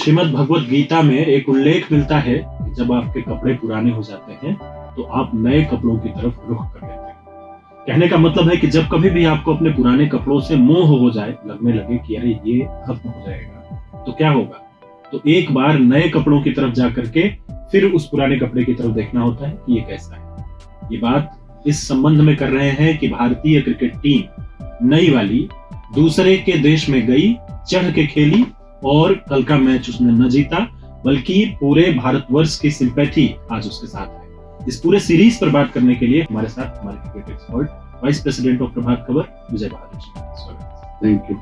श्रीमद् भगवत गीता में एक उल्लेख मिलता है कि जब आपके कपड़े पुराने हो जाते हैं तो आप नए कपड़ों की तरफ रुख कर लेते हैं। कहने का मतलब है कि जब कभी भी आपको अपने पुराने कपड़ों से मोह हो जाए, लगने लगे कि अरे ये खत्म हो जाएगा, तो क्या होगा? तो एक बार नए कपड़ों की तरफ जा करके फिर उस पुराने कपड़े की तरफ देखना होता है कि ये कैसा है। ये बात इस संबंध में कर रहे हैं कि भारतीय क्रिकेट टीम नई वाली दूसरे के देश में गई, चढ़ के खेली और कल का मैच उसने न जीता, बल्कि पूरे भारतवर्ष की सिंपैथी आज उसके साथ है। इस पूरे सीरीज पर बात करने के लिए हमारे साथ हमारे cricket expert, vice president of Prabhat Khabar, Vijay Bahadur ji, स्वागत। Thank you.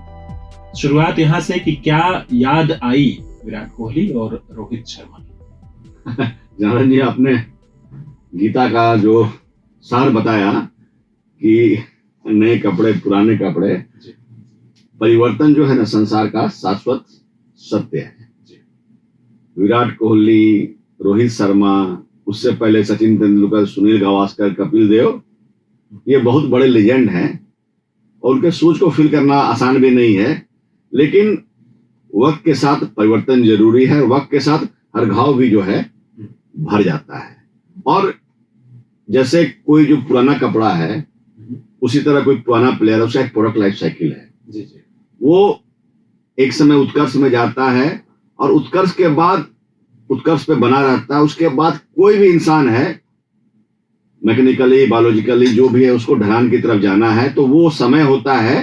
शुरुआत यहाँ से कि क्या याद आई विराट कोहली और रोहित शर्मा की? जानन जी, आपने गीता का जो सार बताया कि नए कपड़े पुराने कपड़े, परिवर्तन जो है ना संसार का शाश्वत सत्य है। विराट कोहली, रोहित शर्मा, उससे पहले सचिन तेंदुलकर, सुनील गावस्कर, कपिल देव, ये बहुत बड़े लेजेंड हैं और उनके सोच को फील करना आसान भी नहीं है। लेकिन वक्त के साथ परिवर्तन जरूरी है, वक्त के साथ हर घाव भी जो है भर जाता है। और जैसे कोई जो पुराना कपड़ा है, उसी तरह कोई पुराना प्लेयर, उसका एक प्रोडक्ट लाइफ साइकिल है। वो एक समय उत्कर्ष में जाता है और उत्कर्ष के बाद उत्कर्ष पे बना रहता है। उसके बाद कोई भी इंसान है, मैकेनिकली, बायोलॉजिकली जो भी है, उसको ढलान की तरफ जाना है, तो वो समय होता है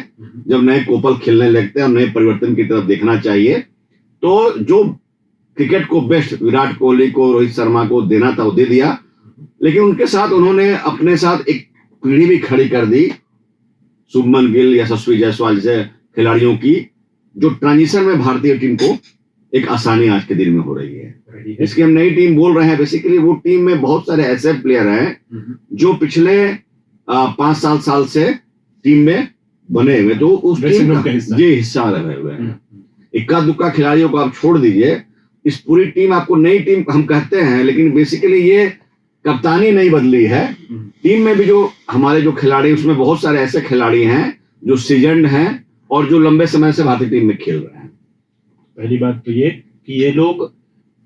जब नए कोपल खिलने लगते हैं और नए परिवर्तन की तरफ देखना चाहिए। तो जो क्रिकेट को बेस्ट विराट कोहली को, रोहित शर्मा को देना था वो दे दिया, लेकिन उनके साथ उन्होंने अपने साथ एक पीढ़ी भी खड़ी कर दी, शुभमन गिल, यशस्वी जायसवाल जैसे खिलाड़ियों की, जो ट्रांजिशन में भारतीय टीम को एक आसानी आज के दिन में हो रही है। इसकी हम नई टीम बोल रहे हैं। बेसिकली वो टीम में बहुत सारे ऐसे प्लेयर हैं जो पिछले 5-7 साल से टीम में बने हुए, तो उस टीम का हिस्सा रहे हुए हैं। इक्का दुक्का खिलाड़ियों को आप छोड़ दीजिए, इस पूरी टीम आपको नई टीम हम कहते हैं, लेकिन बेसिकली ये कप्तानी नहीं बदली है। टीम में भी जो हमारे जो खिलाड़ी, उसमें बहुत सारे ऐसे खिलाड़ी हैं जो सीजन्ड हैं और जो लंबे समय से भारतीय टीम में खेल रहे हैं। पहली बात तो ये कि ये लोग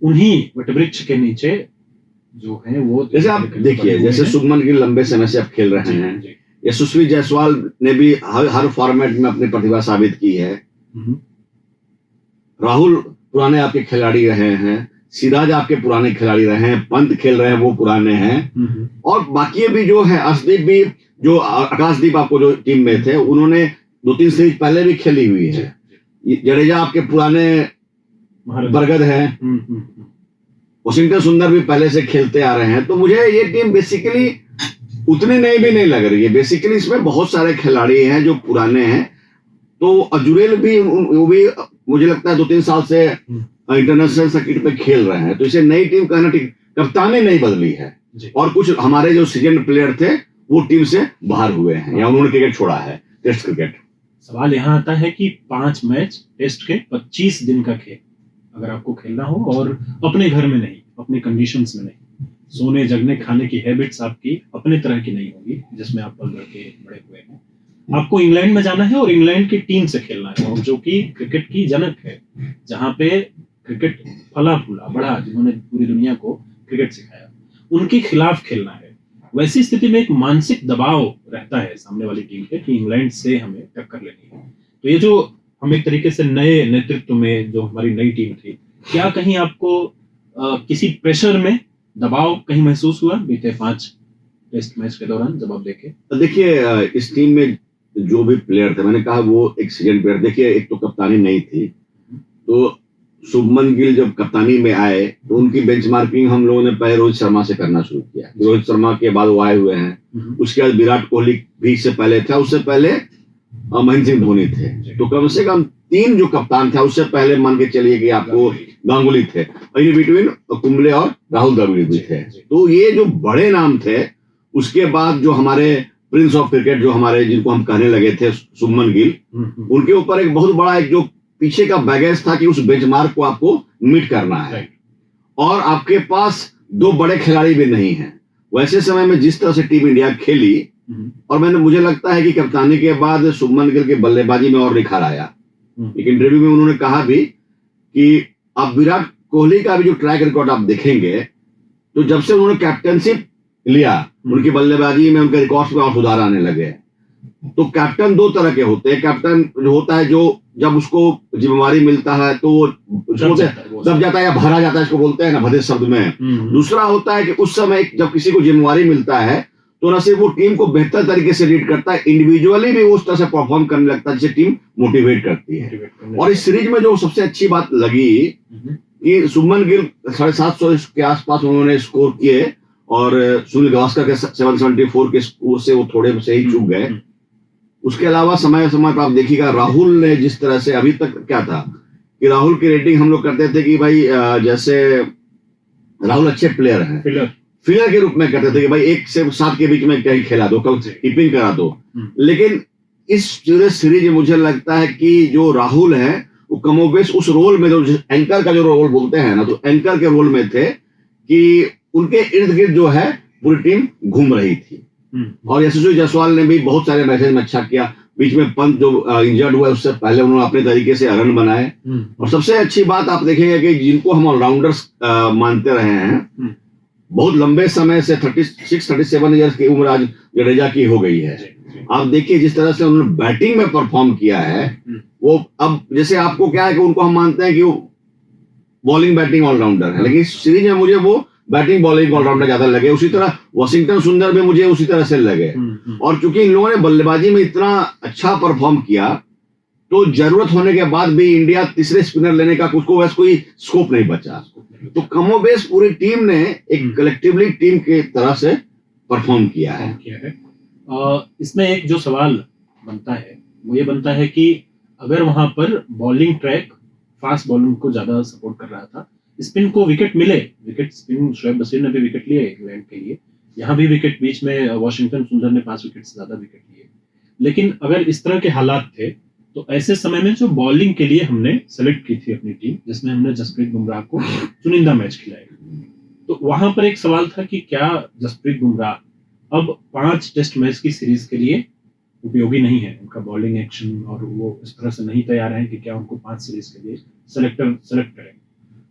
उन्हीं वटवृक्ष के नीचे जो है वो, जैसे आप देखिए, जैसे शुभमन गिल लंबे समय से अब खेल रहे हैं, यशस्वी जायसवाल ने भी हर फॉर्मेट में अपनी प्रतिभा साबित की है। राहुल पुराने आपके खिलाड़ी रहे हैं, सिराज आपके पुराने खिलाड़ी रहे हैं, पंत खेल रहे हैं, वो पुराने हैं, और बाकी भी जो है, अर्शदीप भी, जो आकाशदीप आपको जो टीम में थे, उन्होंने 2-3 सीरीज पहले भी खेली हुई है। जडेजा आपके पुराने बरगद है, वॉशिंगटन सुंदर भी पहले से खेलते आ रहे हैं। तो मुझे ये टीम बेसिकली उतनी नई भी नहीं लग रही है। बेसिकली इसमें बहुत सारे खिलाड़ी हैं जो पुराने हैं। तो अजुरेल भी, वो भी मुझे लगता है 2-3 साल से इंटरनेशनल सर्किट पे खेल रहे हैं। तो इसे नई टीम कहना ठीक, कप्तानी नहीं बदली है और कुछ हमारे जो सीजन प्लेयर थे वो टीम से बाहर हुए हैं या उन्होंने क्रिकेट छोड़ा है, टेस्ट क्रिकेट। सवाल यहाँ आता है कि 5 मैच टेस्ट के 25 दिन का खेल अगर आपको खेलना हो और अपने घर में नहीं, अपने कंडीशंस में नहीं, सोने जगने खाने की हैबिट्स आपकी अपने तरह की नहीं होगी जिसमें आप पल भर के बड़े हुए हैं। आपको इंग्लैंड में जाना है और इंग्लैंड की टीम से खेलना है, और जो कि क्रिकेट की जनक है, जहाँ पे क्रिकेट फला फूला बड़ा, जिन्होंने पूरी दुनिया को क्रिकेट सिखाया, उनके खिलाफ खेलना है। वैसी स्थिति में एक मानसिक दबाव रहता है सामने वाली टीम पे कि इंग्लैंड से हमें टक्कर लेनी है। तो ये जो हम एक तरीके से नए नेतृत्व में जो हमारी नई टीम थी, क्या कहीं आपको किसी प्रेशर में दबाव कहीं महसूस हुआ बीते 5 टेस्ट मैच के दौरान जब आप देखे? देखिए, इस टीम में जो भी प्लेयर थे, मैंने कहा वो एक सीजन प्लेयर, देखिए एक तो कप्तानी नहीं थी, तो शुभमन गिल जब कप्तानी में आए तो उनकी बेंचमार्किंग हम लोगों ने पहले रोहित शर्मा से करना शुरू किया। रोहित शर्मा के बाद वो आए हुए हैं, उसके बाद विराट कोहली भी इससे पहले था, उससे पहले महेंद्र सिंह धोनी थे। तो कम से कम 3 जो कप्तान थे, उससे पहले मान के चलिए कि आपको गांगुली थे, इन बिटवीन कुंबले और राहुल द्रविड़ भी थे। तो ये जो बड़े नाम थे, उसके बाद जो हमारे प्रिंस ऑफ क्रिकेट, जो हमारे जिनको हम कहने लगे थे शुभमन गिल, उनके ऊपर एक बहुत बड़ा एक जो पीछे का बैगेज था कि उस बेंचमार्क को आपको मीट करना है, और आपके पास 2 बड़े खिलाड़ी भी नहीं हैं। वैसे समय में जिस तरह से टीम इंडिया खेली, और मुझे लगता है कि कप्तानी के बाद शुभमन गिल के बल्लेबाजी में और निखार आया। एक इंटरव्यू में उन्होंने कहा भी कि आप विराट कोहली का भी जो ट्रैक रिकॉर्ड आप देखेंगे, तो जब से उन्होंने कैप्टनशिप लिया, उनकी बल्लेबाजी में उनके रिकॉर्ड्स में और सुधार आने लगे। तो कैप्टन दो तरह के होते हैं। कैप्टन जो होता है जो जब उसको जिम्मेवारी मिलता है तो वो दब जाता है या भरा जाता है, इसको बोलते हैं ना भदे शब्द में। दूसरा होता है कि उस समय जब किसी को जिम्मेवारी मिलता है तो न सिर्फ वो टीम को बेहतर तरीके से लीड करता है, इंडिविजुअली भी वो उस तरह से परफॉर्म करने लगता है जिसे टीम मोटिवेट करती है। और इस सीरीज में जो सबसे अच्छी बात लगी कि शुभमन गिल 750 के आसपास उन्होंने स्कोर किए और सुनील गावस्कर के 774 के स्कोर से वो थोड़े से ही चूक गए। उसके अलावा समय समय पर आप देखिएगा राहुल ने जिस तरह से अभी तक क्या था कि राहुल की रेटिंग हम लोग करते थे कि भाई जैसे राहुल अच्छे प्लेयर हैं, फिलर के रूप में करते थे कि भाई 1 से 7 के बीच में कहीं खेला दो, कल कीपिंग करा दो। लेकिन इस सीरीज में मुझे लगता है कि जो राहुल है वो कमोबेश उस रोल में, जो एंकर का जो रोल बोलते हैं ना, तो एंकर के रोल में थे कि उनके इर्द गिर्द जो है पूरी टीम घूम रही थी। और यशस्वी जायसवाल ने भी बहुत सारे मैचेस में अच्छा किया। बीच में पंत जो इंजर्ड हुआ उससे पहले उन्होंने अपने तरीके से रन बनाए। और सबसे अच्छी बात आप देखेंगे कि जिनको हम ऑलराउंडर्स मानते रहे हैं, बहुत लंबे समय से 36-37 ईयर्स की उम्र आज जडेजा की हो गई है। आप देखिए जिस तरह से उन्होंने बैटिंग में परफॉर्म किया है, वो अब जैसे आपको क्या है कि उनको हम मानते हैं कि वो बॉलिंग बैटिंग ऑलराउंडर है, लेकिन इस सीरीज में मुझे वो बैटिंग बॉलिंग ऑलराउंडर ज्यादा लगे। उसी तरह वॉशिंगटन सुंदर भी मुझे उसी तरह से लगे। और चूंकि इन लोगों ने बल्लेबाजी में इतना अच्छा परफॉर्म किया तो जरूरत होने के बाद भी इंडिया तीसरे स्पिनर लेने का उसको वैसे कोई स्कोप नहीं बचा। तो कमोबेश पूरी टीम ने एक कलेक्टिवली टीम के तरह से परफॉर्म किया है। इसमें एक जो सवाल बनता है वो ये बनता है कि अगर वहां पर बॉलिंग ट्रैक फास्ट बॉलिंग को ज्यादा सपोर्ट कर रहा था, स्पिन को विकेट मिले, विकेट स्पिन शोएब बशीर ने भी विकेट लिए इंग्लैंड के लिए, यहाँ भी विकेट बीच में वॉशिंगटन सुंदर ने 5 विकेट से ज्यादा विकेट लिए। लेकिन अगर इस तरह के हालात थे तो ऐसे समय में जो बॉलिंग के लिए हमने सेलेक्ट की थी अपनी टीम, जिसमें हमने जसप्रीत बुमराह को चुनिंदा मैच खिलाए, तो वहां पर एक सवाल था कि क्या जसप्रीत बुमराह अब 5 टेस्ट मैच की सीरीज के लिए उपयोगी नहीं है, उनका बॉलिंग एक्शन और वो इस तरह से नहीं तैयार है कि क्या उनको 5 सीरीज के लिए सेलेक्ट करें।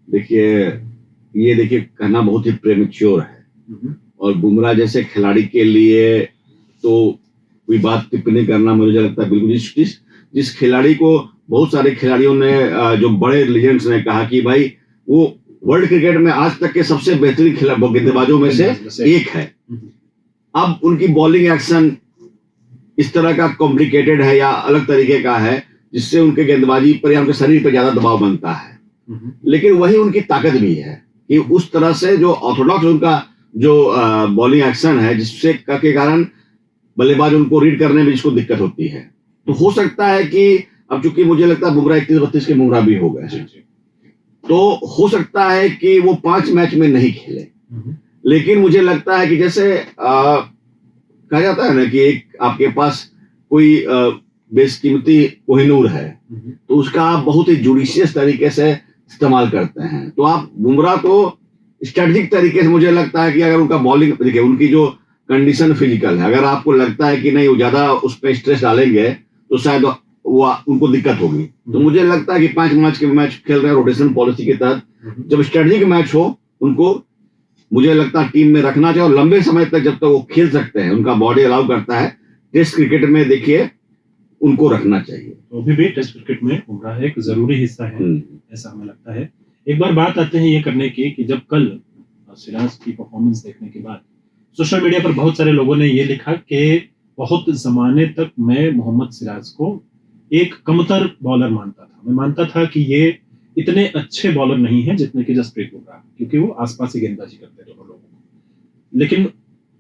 देखिए कहना बहुत ही प्रेमेच्योर है और बुमराह जैसे खिलाड़ी के लिए तो कोई बात टिप्पणी करना मुझे लगता है बिल्कुल। जिस खिलाड़ी को बहुत सारे खिलाड़ियों ने जो बड़े लीजेंड्स ने कहा कि भाई वो वर्ल्ड क्रिकेट में आज तक के सबसे बेहतरीन गेंदबाजों में से एक है। अब उनकी बॉलिंग एक्शन इस तरह का कॉम्प्लिकेटेड है या अलग तरीके का है जिससे उनके गेंदबाजी पर या उनके शरीर पर ज्यादा दबाव बनता है। लेकिन वही उनकी ताकत भी है कि उस तरह से जो ऑर्थोडॉक्स उनका जो बॉलिंग एक्शन है जिससे के कारण बल्लेबाज उनको रीड करने में जिसको दिक्कत होती है। तो हो सकता है कि अब चूंकि मुझे लगता है बुमराह 31-32 के बुमराह भी हो गए, तो हो सकता है कि वो 5 मैच में नहीं खेले। लेकिन मुझे लगता है कि जैसे कहा जाता है ना कि एक आपके पास कोई बेशकीमती कोहिनूर है तो उसका आप बहुत ही जुडिशियस तरीके से इस्तेमाल करते हैं। तो आप बुमराह को स्ट्रेटेजिक तरीके से, मुझे लगता है कि अगर उनका बॉलिंग देखिए, उनकी जो कंडीशन फिजिकल है, अगर आपको लगता है कि नहीं वो ज्यादा उस पर स्ट्रेस डालेंगे तो शायद वो उनको दिक्कत होगी। तो मुझे लगता है कि 5 मैच के मैच खेल रहे हैं रोटेशन पॉलिसी के तहत, जब स्ट्रेटेजिक मैच हो उनको मुझे लगता है टीम में रखना चाहिए और लंबे समय तक जब तक वो खेल सकते हैं, उनका बॉडी अलाउ करता है, टेस्ट क्रिकेट में देखिए उनको रखना चाहिए। तो अभी भी टेस्ट क्रिकेट में बुमराह एक जरूरी हिस्सा है, ऐसा हमें लगता है। एक बार बात आते हैं ये करने की कि जब कल सिराज की परफॉर्मेंस देखने के बाद सोशल मीडिया पर बहुत सारे लोगों ने ये लिखा कि बहुत जमाने तक मैं मोहम्मद सिराज को एक कमतर बॉलर मानता था। मैं मानता था कि ये इतने अच्छे बॉलर नहीं है जितने कि जसप्रीत बुमराह, क्योंकि वो आसपास ही गेंदबाजी करते दोनों लोगों को। लेकिन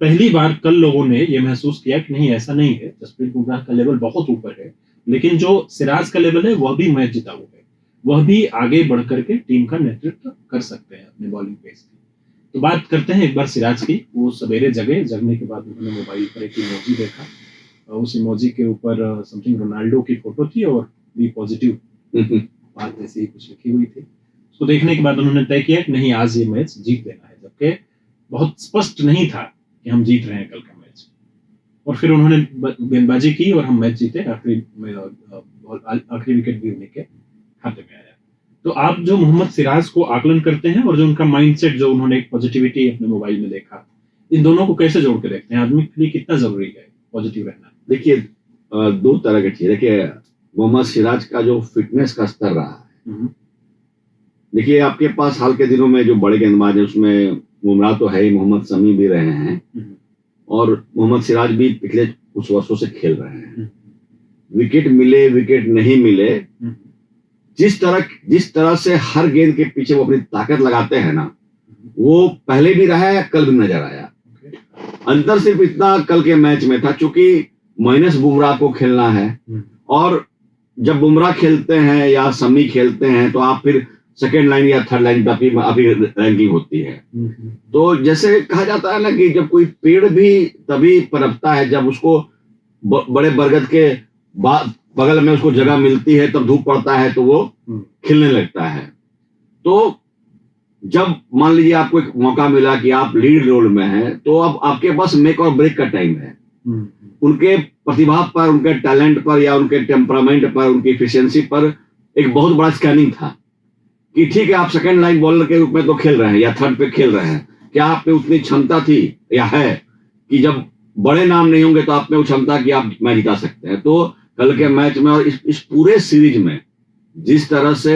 पहली बार कल लोगों ने ये महसूस किया कि नहीं, ऐसा नहीं है, जसप्रीत बुमराह का लेवल बहुत ऊपर है, लेकिन जो सिराज का लेवल है वह भी मैच जीता हुआ है, वह भी आगे बढ़ करके टीम का नेतृत्व कर सकते हैं अपने बॉलिंग पेस की। तो बात करते हैं एक बार सिराज की। वो सवेरे जगने के बाद उन्होंने मोबाइल पर एक इमोजी देखा, उस इमोजी के ऊपर समथिंग रोनाल्डो की फोटो थी और बी पॉजिटिव बात ऐसी ही कुछ लिखी हुई थी। उसको देखने के बाद उन्होंने तय किया कि नहीं, आज ये मैच जीत देना है, जबकि बहुत स्पष्ट नहीं था कि हम जीत रहे हैं कल का मैच। और फिर उन्होंने गेंदबाजी की और हम मैच जीते। आखिरी विकेट भी उन्हीं के खाते में आया। तो आप जो मोहम्मद सिराज को आकलन करते हैं और जो उनका माइंडसेट, जो उन्होंने एक पॉजिटिविटी अपने मोबाइल में देखा, इन दोनों को कैसे जोड़ के देखते हैं? आदमी के लिए कितना जरूरी है पॉजिटिव रहना? देखिए, दो तरह की चीज। देखिए, मोहम्मद सिराज का जो फिटनेस का स्तर रहा है, देखिए आपके पास हाल के दिनों में जो बड़े गेंदबाज है उसमें बुमराह तो है ही, मोहम्मद शमी भी रहे हैं और मोहम्मद सिराज भी पिछले कुछ वर्षों से खेल रहे हैं। विकेट मिले विकेट नहीं मिले, जिस तरह से हर गेंद के पीछे वो अपनी ताकत लगाते हैं ना, वो पहले भी रहा है, कल भी नजर आया। अंतर सिर्फ इतना कल के मैच में था, चूंकि माइनस बुमराह को खेलना है और जब बुमराह खेलते हैं या शमी खेलते हैं तो आप फिर सेकेंड लाइन या थर्ड लाइन पे आपकी रैंकिंग होती है। तो जैसे कहा जाता है ना कि जब कोई पेड़ भी तभी पनपता है जब उसको बड़े बरगद के बगल में उसको जगह मिलती है, तब धूप पड़ता है तो वो खिलने लगता है। तो जब मान लीजिए आपको एक मौका मिला कि आप लीड रोल में हैं, तो अब आपके पास मेक और ब्रेक का टाइम है। उनके प्रतिभा पर, उनके टैलेंट पर या उनके टेम्परामेंट पर, उनकी एफिशिएंसी पर एक बहुत बड़ा स्कैनिंग था कि ठीक है, आप सेकंड लाइन बॉलर के रूप में तो खेल रहे हैं या थर्ड पे खेल रहे हैं, क्या आप पे उतनी क्षमता थी या है कि जब बड़े नाम नहीं होंगे तो आप में वो क्षमता कि आप मैच जिता सकते हैं। तो कल के मैच में और इस पूरे सीरीज में जिस तरह से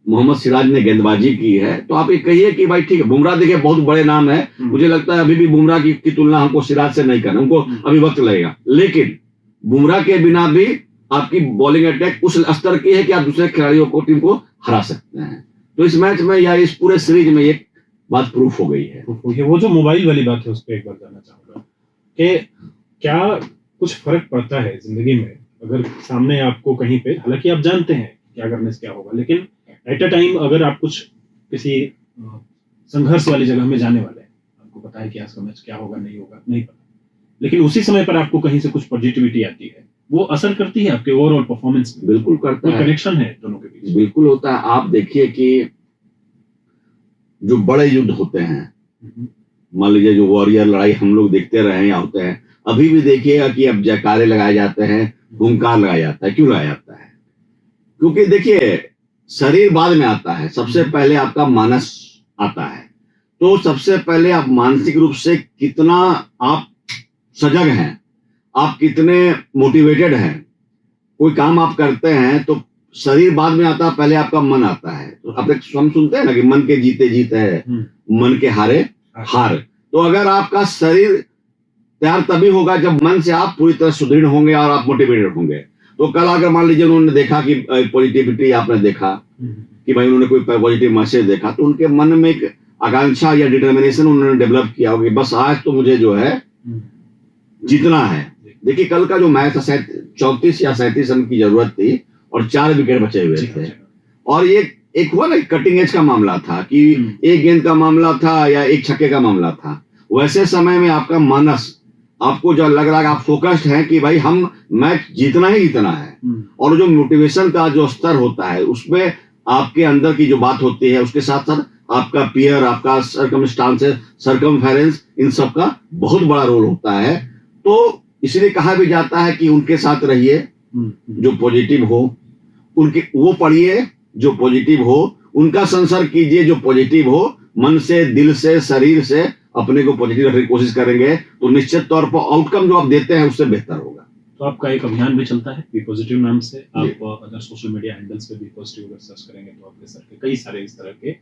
मोहम्मद सिराज ने गेंदबाजी की है, तो आप ये कहिए कि भाई ठीक है, बुमराह देखिए बहुत बड़े नाम है, मुझे लगता है अभी भी बुमराह की तुलना हमको सिराज से नहीं करना, हमको अभी वक्त लगेगा, लेकिन बुमराह के बिना भी आपकी बॉलिंग अटैक उस स्तर की है कि आप दूसरे खिलाड़ियों को, टीम को हरा सकते हैं। तो इस मैच में या इस पूरे सीरीज में ये बात प्रूफ हो गई है। वो जो मोबाइल वाली बात है उस पर एक बार जानना चाहूंगा कि क्या कुछ फर्क पड़ता है जिंदगी में अगर सामने आपको कहीं पे, हालांकि आप जानते हैं क्या करने से क्या होगा, लेकिन एट अ टाइम अगर आप कुछ किसी संघर्ष वाली जगह में जाने वाले हैं, आपको पता है कि आज का मैच क्या होगा नहीं होगा नहीं पता, लेकिन उसी समय पर आपको कहीं से कुछ पॉजिटिविटी आती है, वो असर करती है आपके ओवरऑल परफॉर्मेंस में? बिल्कुल करता है, कनेक्शन है दोनों के बीच, बिल्कुल होता है। आप देखिए कि जो बड़े युद्ध होते हैं, मान लीजिए जो वॉरियर लड़ाई हम लोग देखते रहे या होते हैं, अभी भी देखिएगा कि अब जयकारे लगाए जाते हैं, हुंकार लगाया जाता है। क्यों लगाया जाता है? क्योंकि देखिए, शरीर बाद में आता है, सबसे पहले आपका मानस आता है। तो सबसे पहले आप मानसिक रूप से कितना आप सजग हैं, आप कितने मोटिवेटेड हैं, कोई काम आप करते हैं तो शरीर बाद में आता है, पहले आपका मन आता है। तो आप हम सुनते हैं ना कि मन के जीते जीत है, मन के हारे हार। तो अगर आपका शरीर तैयार तभी होगा जब मन से आप पूरी तरह सुदृढ़ होंगे और आप मोटिवेटेड होंगे। तो कल अगर मान लीजिए उन्होंने देखा कि पॉजिटिविटी, आपने देखा कि भाई उन्होंने कोई पॉजिटिव मैसेज देखा, तो उनके मन में एक आकांक्षा या डिटर्मिनेशन उन्होंने डेवलप किया होगा कि बस आज तो मुझे जो है जीतना है। देखिए कल का जो मैच था, 34 या 37 रन की जरूरत थी और 4 विकेट बचे हुए थे। और ये एक हुआ ना कटिंग एज का मामला था कि एक गेंद का मामला था या एक छक्के का मामला था। वैसे समय में आपका मानस, आपको जो लग रहा है आप फोकस्ड हैं कि भाई हम मैच जीतना ही जीतना है, और जो मोटिवेशन का जो स्तर होता है उसमें आपके अंदर की जो बात होती है, उसके साथ साथ आपका पियर, आपका सर्कमस्टांसेस, सर्कमफेरेंस, इन सब का बहुत बड़ा रोल होता है। तो इसलिए कहा भी जाता है कि उनके साथ रहिए जो पॉजिटिव हो, उनके वो पढ़िए जो पॉजिटिव हो, उनका संसर्ग कीजिए जो पॉजिटिव हो, मन से, दिल से, शरीर से अपने को पॉजिटिव रखने की कोशिश करेंगे तो निश्चित तौर पर आउटकम जो आप देते हैं उससे बेहतर होगा। तो आपका एक अभियान भी चलता है बी पॉजिटिव नाम से, आप अगर सोशल मीडिया हैंडल्स पे बी पॉजिटिव अगर सर्च करेंगे तो आपके सर के कई सारे इस तरह के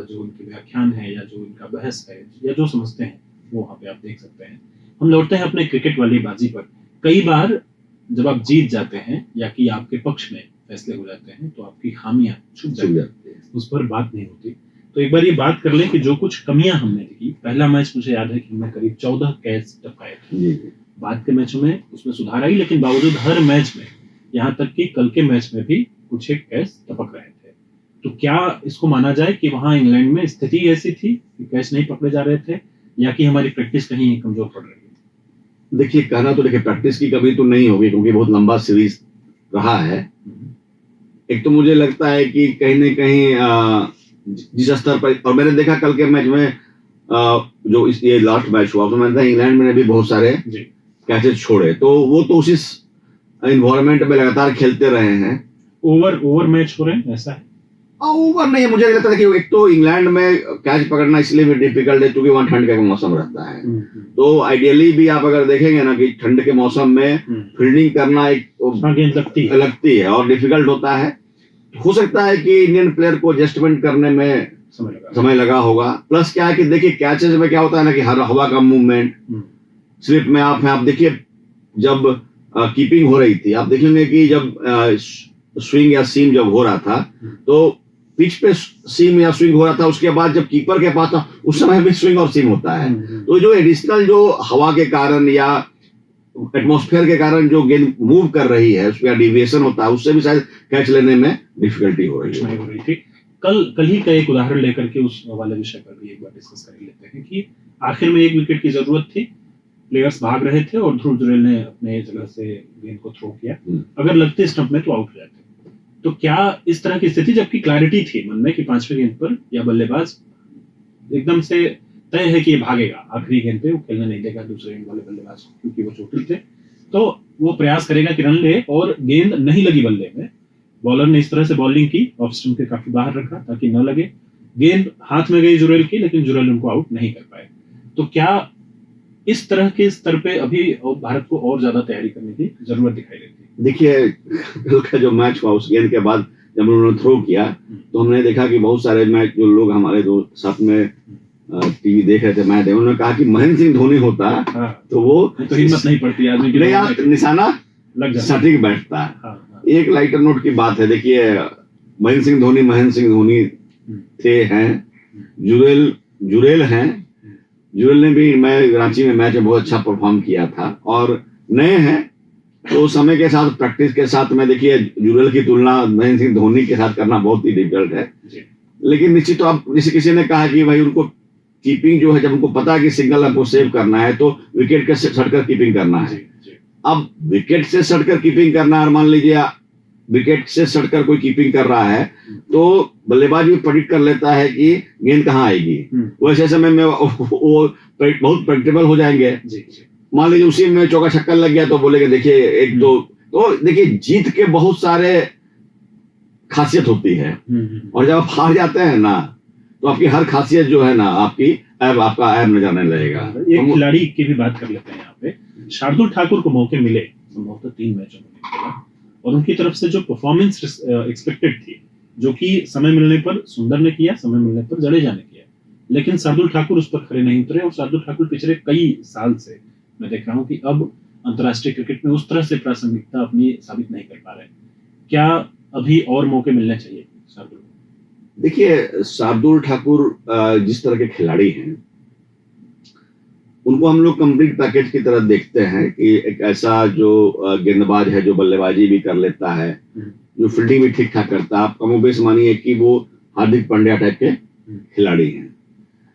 जो उनके व्याख्यान है या जो उनका बहस है या जो समझते हैं वो वहाँ पे आप देख सकते हैं। हम लौटते हैं अपने क्रिकेट वाली बाजी पर। कई बार जब आप जीत जाते हैं या कि आपके पक्ष में फैसले हो जाते हैं तो आपकी खामियां छुप जाती हैं, उस पर बात नहीं होती। तो एक बार ये बात कर लें कि जो कुछ कमियां हमने देखी, पहला मैच मुझे याद है कि हमने करीब 14 कैच टपकाए थे, बाद के मैचों में उसमें सुधार आई, लेकिन बावजूद हर मैच में, यहाँ तक कि कल के मैच में भी कुछ एक कैच टपक रहे थे। तो क्या इसको माना जाए कि वहां इंग्लैंड में स्थिति ऐसी थी कि कैच नहीं पकड़े जा रहे थे, या कि हमारी प्रैक्टिस कहीं कमजोर पड़ रही है? देखिए कहना तो देखिए प्रैक्टिस की कमी तो नहीं होगी क्योंकि बहुत लंबा सीरीज रहा है। एक तो मुझे लगता है कि कहीं न कहीं जिस स्तर पर, और मैंने देखा कल के मैच में जो ये लास्ट मैच हुआ तो मैंने देखा इंग्लैंड में भी बहुत सारे कैचेस छोड़े, तो वो तो उसी इन्वायरमेंट में लगातार खेलते रहे हैं। ओवर मैच हो रहे हैं, ऐसा है? ओवर नहीं, मुझे लगता है कि एक तो इंग्लैंड में कैच पकड़ना इसलिए भी डिफिकल्ट है क्योंकि वहाँ ठंड का मौसम रहता है। तो आइडियली भी आप अगर देखेंगे ना कि ठंड के मौसम में फील्डिंग करना एक गेंद लगती है और डिफिकल्ट होता है। हो सकता है कि इंडियन प्लेयर को एडजस्टमेंट करने में समय लगा होगा। प्लस क्या है कि देखिए कैचेज में क्या होता है ना कि हर हवा का मूवमेंट, स्लिप में आप देखिए जब कीपिंग हो रही थी, आप देखेंगे कि जब स्विंग या सीम जब हो रहा था तो पिच पे सीम या स्विंग हो रहा था, उसके बाद जब कीपर के पास था उस समय भी स्विंग और सीम होता है। तो जो एडिशनल जो हवा के कारण या एटमॉस्फेयर के कारण जो गेंद मूव कर रही है उसका डिविएशन होता है, उससे भी शायद कैच लेने में डिफिकल्टी हो रही थी। कल ही का एक उदाहरण लेकर के उस वाले विषय पर भी एक बार डिस्कस कर लेते हैं कि आखिर में एक विकेट की जरूरत थी, प्लेयर्स भाग रहे थे और ध्रुव जुरैल ने अपने जगह से गेंद को थ्रो किया, अगर लगते स्टंप में तो आउट हो जाते। तो क्या इस तरह की स्थिति, जबकि क्लैरिटी थी मन में कि 5वें गेंद पर या बल्लेबाज एकदम से तय है कि ये भागेगा, आखिरी गेंद पे वो खेलने नहीं देगा दूसरे गेंद वाले बल्लेबाज को क्योंकि वो चोटिल थे, तो वो प्रयास करेगा कि रन ले, और गेंद नहीं लगी बल्ले में, बॉलर ने इस तरह से बॉलिंग की, ऑफ स्टंप के काफी बाहर रखा ताकि न लगे, गेंद हाथ में गई जुरैल की, लेकिन जुरैल उनको आउट नहीं कर पाए। तो क्या इस तरह के स्तर पे अभी भारत को और ज्यादा तैयारी करने की जरूरत दिखाई देती है? देखिए कल का जो मैच हुआ उस गेंद के बाद जब उन्होंने थ्रो किया तो हमने देखा कि बहुत सारे मैच जो लोग हमारे जो साथ में टीवी देख रहे थे मैच, उन्होंने कहा कि महेंद्र सिंह धोनी होता तो वो तो हिम्मत नहीं पड़ती आदमी की, नहीं निशाना सटीक बैठता है। एक लाइटर नोट की बात है, देखिए महेंद्र सिंह धोनी थे हैं, जुरैल हैं, जुरैल ने भी रांची में मैच में बहुत अच्छा परफॉर्म किया था और नए हैं तो समय के साथ प्रैक्टिस के साथ में देखिए जुरैल की तुलना महेंद्र सिंह धोनी के साथ करना बहुत ही डिफिकल्ट है। लेकिन निश्चित तो आप जैसे किसी ने कहा कि भाई उनको कीपिंग जो है, जब उनको पता है कि सिंगल आपको सेव करना है तो विकेट के सटकर कीपिंग करना है। अब विकेट से सटकर कीपिंग करना है, मान लीजिए विकेट से सटकर कोई कीपिंग कर रहा है तो बल्लेबाज भी प्रेडिक्ट कर लेता है कि गेंद कहाँ आएगी, वो ऐसे समय में वो बहुत प्रेडिक्टेबल हो जाएंगे। मान लीजिए उसी में चौका छक्का लग गया तो बोलेंगे देखिए एक दो, तो देखिए जीत के बहुत सारे खासियत होती है और जब आप हार जाते हैं ना तो आपकी हर खासियत जो है ना आपका ऐब नजर आने लगेगा। एक खिलाड़ी की भी बात कर लेते हैं यहाँ पे, शार्दुल ठाकुर को मौके मिले संभवतः 3 मैचों में और उनकी तरफ से जो परफॉर्मेंस एक्सपेक्टेड थी, जो कि समय मिलने पर सुंदर ने किया, समय मिलने पर जडेजा ने किया, लेकिन शार्दुल ठाकुर उस पर खड़े नहीं उतरे और शार्दुल ठाकुर पिछले कई साल से मैं देख रहा हूँ कि अब अंतर्राष्ट्रीय क्रिकेट में उस तरह से प्रासंगिकता अपनी साबित नहीं कर पा रहे। क्या अभी और मौके मिलने चाहिए शार्दुल? देखिए शार्दुल ठाकुर जिस तरह के खिलाड़ी हैं उनको हम लोग कंप्लीट पैकेज की तरह देखते हैं कि एक ऐसा जो गेंदबाज है जो बल्लेबाजी भी कर लेता है, जो फील्डिंग भी ठीक ठाक करता है। आप कमोबेश मानिए कि वो हार्दिक पांड्या टाइप के खिलाड़ी हैं,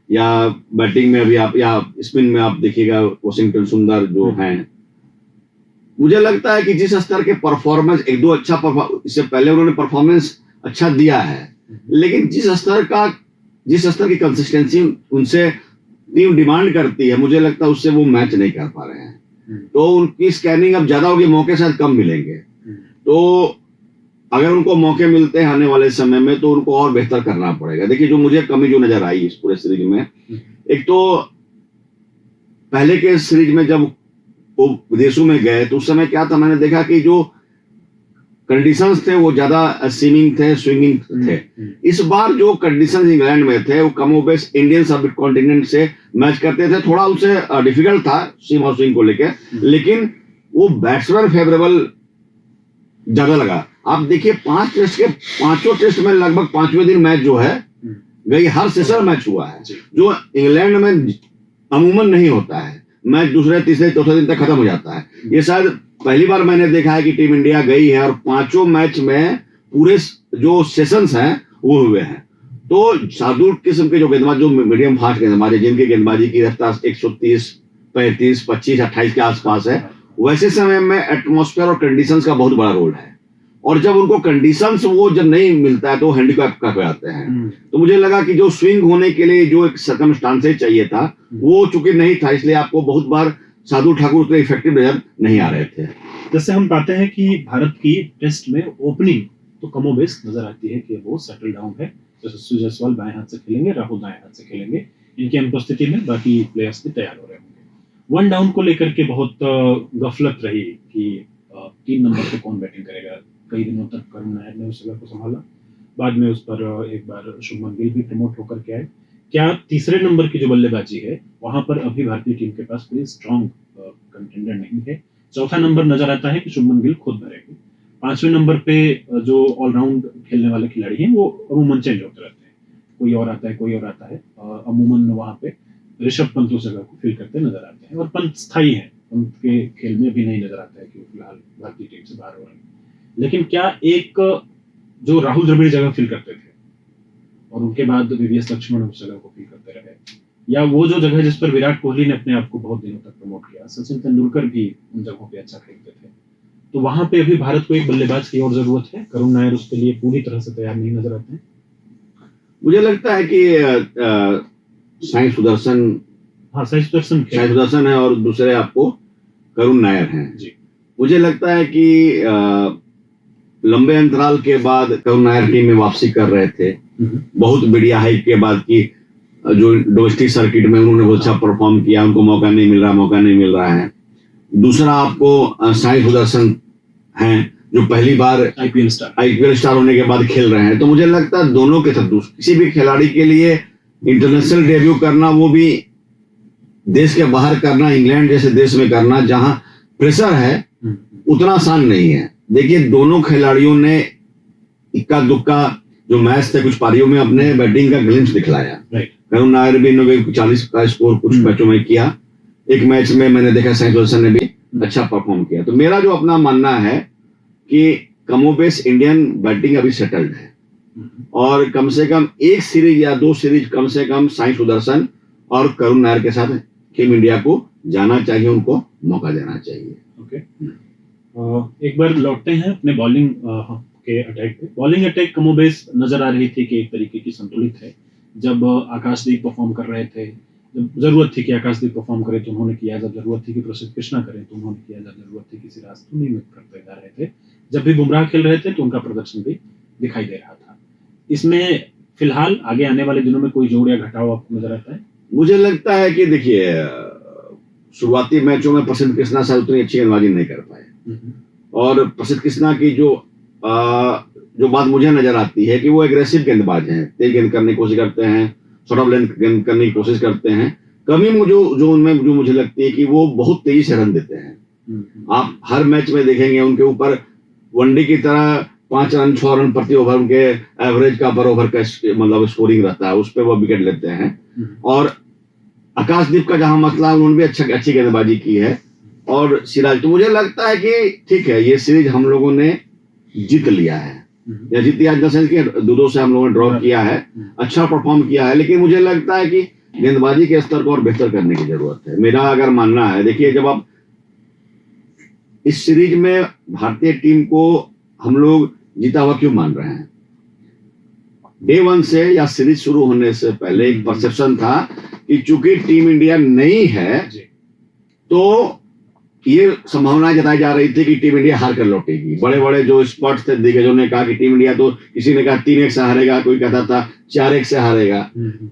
या बैटिंग में भी आप या स्पिन में आप देखिएगा वॉशिंगटन सुंदर जो हैं। मुझे लगता है कि जिस स्तर के परफॉर्मेंस एक दो अच्छा इससे पहले उन्होंने परफॉर्मेंस अच्छा दिया है, लेकिन जिस स्तर की कंसिस्टेंसी उनसे टीम डिमांड करती है, मुझे लगता है उससे वो मैच नहीं कर पा रहे हैं। तो उनकी स्कैनिंग अब ज्यादा होगी, मौके शायद कम मिलेंगे। तो अगर उनको मौके मिलते हैं आने वाले समय में तो उनको और बेहतर करना पड़ेगा। देखिए जो मुझे कमी जो नजर आई इस पूरे सीरीज में, एक तो पहले के सीरीज में जब वो विदेशों में गए तो उस समय क्या था, मैंने देखा कि जो कंडीशंस थे वो ज्यादा सीमिंग थे, स्विंगिंग थे। इस बार जो कंडीशंस इंग्लैंड में थे वो कमोबेश इंडियन सब कॉन्टिनेंट से मैच करते थे। थोड़ा उनसे डिफिकल्ट था सीम और स्विंग को लेकर, लेकिन वो बैट्समैन फेवरेबल ज्यादा लगा। आप देखिए 5 टेस्ट के 5 टेस्ट में लगभग 5वें दिन मैच जो है गई, हर सेशन मैच हुआ है, जो इंग्लैंड में अमूमन नहीं होता है। मैच दूसरे तीसरे चौथे दिन तक खत्म हो जाता है। ये शायद पहली बार मैंने देखा है कि टीम इंडिया गई है और 5 मैच में पूरे जो सेशंस हैं वो हुए हैं। तो शार्दुल किस्म के जो गेंदबाज, जो मीडियम फास्ट गेंदबाज है, जिनकी गेंदबाजी की रफ्तार 130, 35, 25, 28 के आसपास है, वैसे समय में एटमॉस्फेयर और कंडीशंस का बहुत बड़ा रोल है। और जब उनको कंडीशंस वो जब नहीं मिलता है तो हैंडीकैप कर जाते हैं। तो मुझे लगा कि जो स्विंग होने के लिए जो एक सर्कमस्टांसेस चाहिए था वो चूंकि नहीं था, इसलिए आपको बहुत बार शार्दुल ठाकुर उतने इफेक्टिव नजर नहीं आ रहे थे। जैसे हम पाते हैं कि भारत की टेस्ट में ओपनिंग तो कमोबेश नजर आती है कि वो सेटल डाउन है। यशस्वी जायसवाल बाएं हाथ से खेलेंगे, राहुल दाएं हाथ से खेलेंगे। इनकी अनुपस्थिति में बाकी प्लेयर्स भी तैयार हो रहे होंगे। वन डाउन को लेकर के बहुत गफलत रही कि 3 नंबर पे कौन बैटिंग करेगा। कई दिनों तक करुण नायर ने उस जगह को संभाला, बाद में उस पर एक बार शुभमन गिल भी प्रमोट होकर के आए। क्या तीसरे नंबर की जो बल्लेबाजी है वहां पर अभी भारतीय टीम के पास कोई स्ट्रॉन्ग कंटेंडर नहीं है। चौथा नंबर नजर आता है कि शुभमन गिल खुद भरेंगे। 5वें नंबर पे जो ऑलराउंड खेलने वाले खिलाड़ी हैं वो अमूमन चेंज होते रहते हैं, कोई और आता है कोई और आता है। अमूमन वहां पे ऋषभ पंत उस जगह को फिल करते नजर आते हैं और पंत स्थायी है, पंत के खेल में भी नहीं नजर आता है कि वो फिलहाल भारतीय टीम से बाहर हो रहे हैं। लेकिन क्या एक जो राहुल द्रविड़ जगह फिल करते थे और उनके बाद वीवीएस लक्ष्मण उस जगह को फिल करते रहे, या वो जो जगह जिस पर विराट कोहली ने अपने आप को बहुत दिनों तक प्रमोट किया, सचिन तेंदुलकर भी उन जगहों पे अच्छा खेलते थे, तो वहां पे अभी भारत को एक बल्लेबाज की और जरूरत है। करुण नायर उसके लिए पूरी तरह से तैयार नहीं नजर आते हैं। मुझे लगता है कि साई सुदर्शन साई सुदर्शन है और दूसरे आपको करुण नायर हैं जी। मुझे लगता है कि लंबे अंतराल के बाद करुण नायर टीम में वापसी कर रहे थे, बहुत बढ़िया हाइप के बाद की जो डोमेस्टिक सर्किट में उन्होंने बहुत अच्छा परफॉर्म किया, उनको मौका नहीं मिल रहा है। दूसरा आपको साई सुदर्शन हैं जो पहली बार आईपीएल स्टार होने के बाद खेल रहे हैं। तो मुझे लगता है दोनों के साथ किसी भी खिलाड़ी के लिए इंटरनेशनल डेब्यू करना, वो भी देश के बाहर करना, इंग्लैंड जैसे देश में करना जहां प्रेशर है, उतना आसान नहीं है। देखिए दोनों खिलाड़ियों ने इक्का दुक्का जो मैच थे कुछ पारियों में अपने बैटिंग का ग्लिम्स दिखलाया। करुण नायर भी 40 का स्कोर कुछ मैचों में किया। एक मैच में मैंने देखा साई सुदर्शन ने भी अच्छा परफॉर्म किया। तो मेरा जो अपना मानना है कि कमोबेश इंडियन बैटिंग अभी सेटल्ड है और कम से कम एक सीरीज या 2 सीरीज कम से कम साई सुदर्शन और करुण नायर के साथ टीम इंडिया को जाना चाहिए, उनको मौका देना चाहिए। ओके, एक बार लौटते हैं अपने बॉलिंग के अटैक पे। बॉलिंग अटैक कमोबेश नजर आ रही थी कि एक तरीके की संतुलित है। जब आकाशदीप परफॉर्म कर रहे थे, जब जरूरत थी कि आकाशदीप परफॉर्म करे तो उन्होंने किया, जब जरूरत थी कि प्रसिद्ध कृष्णा करे तो उन्होंने किया, जब जरूरत थी कि सिराज तो नियमित करते जा रहे थे, जब भी बुमराह खेल रहे थे तो उनका प्रदर्शन भी दिखाई दे रहा था। इसमें फिलहाल आगे आने वाले दिनों में कोई जोड़ या घटाव आपको नजर आता है? मुझे लगता है कि देखिए शुरुआती मैचों में प्रसिद्ध कृष्णा शायद उतनी अच्छी गेंदबाजी नहीं कर पाए और प्रसिद्ध कृष्णा की जो बात मुझे नजर आती है कि वो एग्रेसिव गेंदबाज हैं, तेज गेंद करने की कोशिश करते हैं, शॉर्ट ऑफ लेंथ गेंद करने की कोशिश करते हैं। कमी जो उनमें जो मुझे लगती है कि वो बहुत तेजी से रन देते हैं। आप हर मैच में देखेंगे उनके ऊपर वनडे की तरह 5 रन 6 रन प्रति ओवर उनके एवरेज का पर ओवर का मतलब स्कोरिंग रहता है, उस पर वो विकेट लेते हैं। और आकाशदीप का जहां मसला, उन्होंने भी अच्छी गेंदबाजी की है और सिराज। तो मुझे लगता है कि ठीक है, ये सीरीज हम लोगों ने जीत लिया है या जीत लिया कि 2-2 से हम लोगों ने ड्रॉ किया है, अच्छा परफॉर्म किया है। लेकिन मुझे लगता है कि गेंदबाजी के स्तर को और बेहतर करने की जरूरत है, मेरा अगर मानना है। देखिए जब आप इस सीरीज में भारतीय टीम को हम लोग जीता हुआ क्यों मान रहे हैं? डे 1 से या सीरीज शुरू होने से पहले एक परसेप्शन था कि चूंकि टीम इंडिया नहीं है तो ये संभावना जताई जा रही थी कि टीम इंडिया हार कर लौटेगी। बड़े बड़े जो एक्सपर्ट्स थे दिग्गजों ने कहा कि टीम इंडिया तो, किसी ने कहा 3-1 से हारेगा, कोई कहता था 4-1 से हारेगा।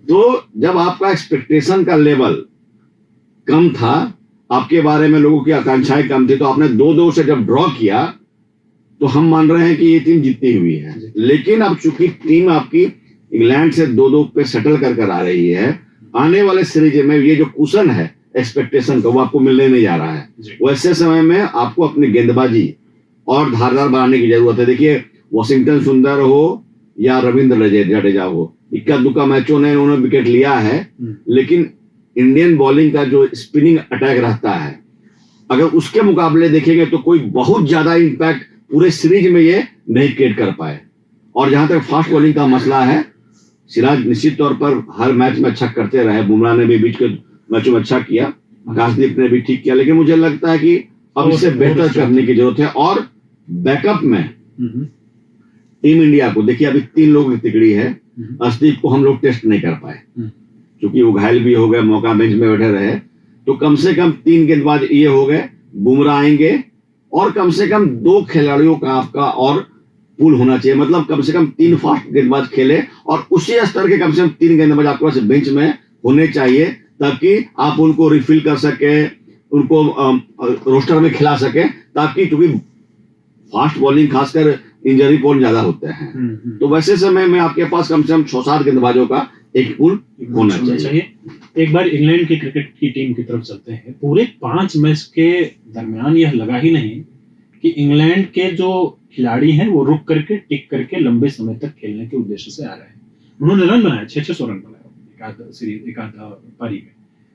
तो जब आपका एक्सपेक्टेशन का लेवल कम था, आपके बारे में लोगों की आकांक्षाएं कम थी, तो आपने 2-2 से जब ड्रॉ किया तो हम मान रहे हैं कि ये टीम जीती हुई है। लेकिन अब चूंकि टीम आपकी इंग्लैंड से 2-2 पे सेटल कर आ रही है, आने वाले सीरीज में ये जो कुशन है एक्सपेक्टेशन का, वो आपको मिलने नहीं जा रहा है। वैसे समय में आपको अपनी गेंदबाजी और धारदार बनाने की जरूरत है। देखिए वॉशिंगटन सुंदर हो या रविंद्र जडेजा हो, इक्का दुक्का मैचों ने उन्होंने विकेट लिया है, लेकिन इंडियन बॉलिंग का जो स्पिनिंग अटैक रहता है, अगर उसके मुकाबले देखेंगे तो कोई बहुत ज्यादा इंपैक्ट पूरे सीरीज में ये नहीं क्रिएट कर पाए। और जहां तक फास्ट बॉलिंग का मसला है, सिराज निश्चित तौर पर हर मैच में अच्छा करते रहे, बुमराह ने भी बीच के मैचों में अच्छा किया, आकाशदीप ने भी ठीक किया, लेकिन मुझे लगता है कि अब इससे बेहतर करने की जरूरत है। और बैकअप में टीम इंडिया को देखिए अभी 3 लोग की तिकड़ी है। अर्शदीप को हम लोग टेस्ट नहीं कर पाए क्योंकि वो घायल भी हो गए, मौका बेंच में बैठे रहे। तो कम से कम 3 गेंदबाज ये हो गए, बुमराह आएंगे और कम से कम 2 खिलाड़ियों का आपका और पूल होना चाहिए, मतलब कम से कम 3 फास्ट गेंदबाज खेले और उसी स्तर के कम से कम 3 गेंदबाज आपके पास बेंच में होने चाहिए, ताकि आप उनको रिफिल कर सके, उनको रोस्टर में खिला सके, ताकि क्योंकि फास्ट बॉलिंग खासकर इंजरी पोन ज्यादा होते हैं। तो वैसे समय में आपके पास कम से कम 6-7 गेंदबाजों का एक पूल होना चाहिए। एक बार इंग्लैंड की क्रिकेट की टीम की तरफ चलते हैं। पूरे 5 मैच के दरमियान यह लगा ही नहीं कि इंग्लैंड के जो खिलाड़ी हैं वो रुक करके टिक करके लंबे समय तक खेलने के उद्देश्य से आ रहे हैं। उन्होंने रन बनाया, 600 रन बनाया एक आध पारी में,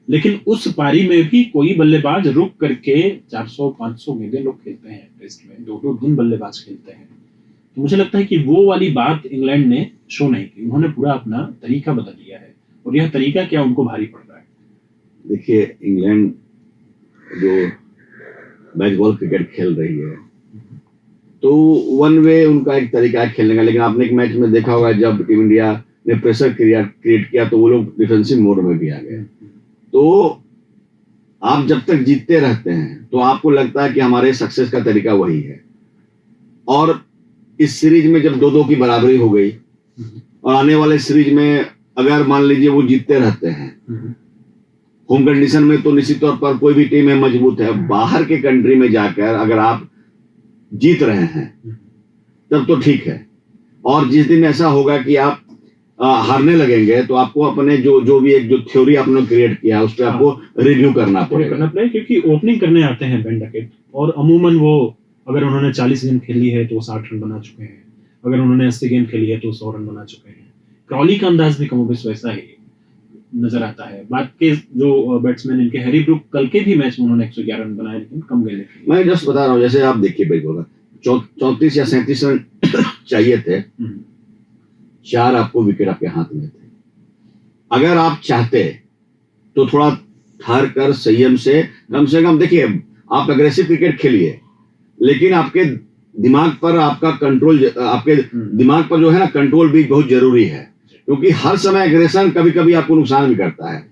लेकिन उस पारी में भी कोई बल्लेबाज रुक करके 400-500 गेंदें लोग खेलते हैं टेस्ट में, 2-2 दिन बल्लेबाज खेलते हैं। तो मुझे लगता है कि वो वाली बात इंग्लैंड ने शो नहीं की। उन्होंने पूरा अपना तरीका बदल लिया है, और यह तरीका क्या उनको भारी पड़ रहा है। देखिए, इंग्लैंड जो मैच बॉल क्रिकेट खेल रही है तो वन वे उनका एक तरीका है खेलने का, लेकिन आपने एक मैच में देखा होगा जब टीम इंडिया ने प्रेशर क्रिएट किया तो वो लोग डिफेंसिव मोड में भी आ गए। तो आप जब तक जीतते रहते हैं तो आपको लगता है कि हमारे सक्सेस का तरीका वही है, और इस सीरीज में जब 2-2 की बराबरी हो गई और आने वाले सीरीज में अगर मान लीजिए वो जीतते रहते हैं, होम कंडीशन में तो निश्चित तौर पर कोई भी टीम है मजबूत है, बाहर के कंट्री में जाकर अगर आप जीत रहे हैं तब तो ठीक है, और जिस दिन ऐसा होगा कि आप हारने लगेंगे तो आपको अपने जो भी एक जो थ्योरी आपने क्रिएट किया है उस पर आपको रिव्यू करना पड़ेगा, क्योंकि ओपनिंग करने आते हैं बेन डकेट, और अमूमन वो अगर उन्होंने 40 गेंद खेली है तो 60 रन बना चुके हैं, अगर उन्होंने 80 गेंद खेली है तो 100 रन बना चुके हैं। क्रॉली का अंदाज भी कमोबेश वैसा ही नजर आता है। बात के जो बैट्समैन इनके हैरी ब्रूक, कल के भी मैच में उन्होंने 111 रन बनाए, लेकिन कम गेंदें खेली। मैं जस्ट बता रहा हूँ, जैसे आप देखिए बेसबॉल 34 या 37 रन चाहिए थे, 4 आपको विकेट आपके हाथ में थे। अगर आप चाहते तो थोड़ा ठहर कर संयम से कम देखिए, आप एग्रेसिव क्रिकेट खेलिए, लेकिन आपके दिमाग पर आपका कंट्रोल, आपके दिमाग पर जो है ना कंट्रोल भी बहुत जरूरी है, क्योंकि हर समय एग्रेशन कभी कभी आपको नुकसान भी करता है।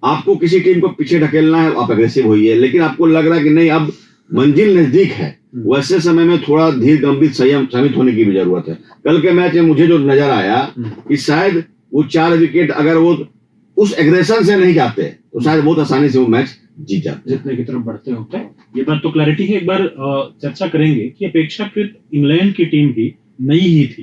आपको किसी टीम को पीछे ढकेलना है, आप एग्रेसिव होइए, लेकिन आपको लग रहा है कि नहीं अब मंजिल नजदीक है, वैसे समय में थोड़ा धीर गंभीर संयमित होने की भी जरूरत है। कल के मैच में मुझे जो नजर आया कि शायद वो 4 विकेट अगर वो उस एग्रेशन से नहीं जाते तो शायद बहुत आसानी से वो मैच जीत जाते, जितने की तरफ बढ़ते होते। ये बात तो क्लैरिटी है। एक बार चर्चा करेंगे कि अपेक्षाकृत इंग्लैंड की टीम भी नई ही थी,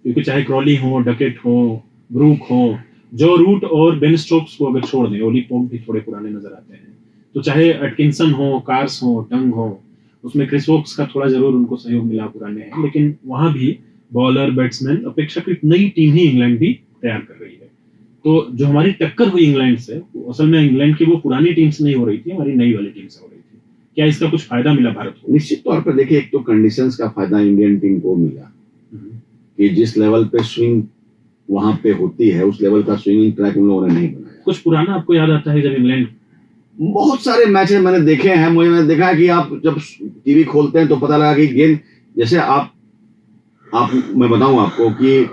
क्योंकि चाहे क्रॉली हो, डकेट हो, ब्रूक हो, जो रूट और बेन स्टोक्स को अगर छोड़ दें, ओली पोप भी थोड़े पुराने नजर आते हैं, तो चाहे एटकिंसन हो, कार्स हो, टंग हो, उसमें क्रिस वोक्स का थोड़ा जरूर उनको सहयोग मिला, पुराने हैं, लेकिन वहां भी बॉलर बैट्समैन अपेक्षाकृत नई टीम ही इंग्लैंड भी तैयार कर रही है। तो जो हमारी टक्कर हुई इंग्लैंड से, असल में इंग्लैंड की वो पुरानी टीम से नहीं हो रही थी, हमारी नई वाली टीम से हो रही थी। क्या इसका कुछ फायदा मिला भारत को? निश्चित तौर पर देखिए, एक तो कंडीशंस का फायदा इंडियन टीम को मिला कि जिस लेवल पे स्विंग वहां पे होती है उस लेवल का स्विंगिंग ट्रैक उन लोगों ने नहीं बनाया। कुछ पुराना आपको याद आता है जब इंग्लैंड? बहुत सारे मैचेस मैंने देखे हैं, मैंने देखा है कि आप जब टीवी खोलते हैं तो पता लगा कि गेंद जैसे आप मैं बताऊं आपको कि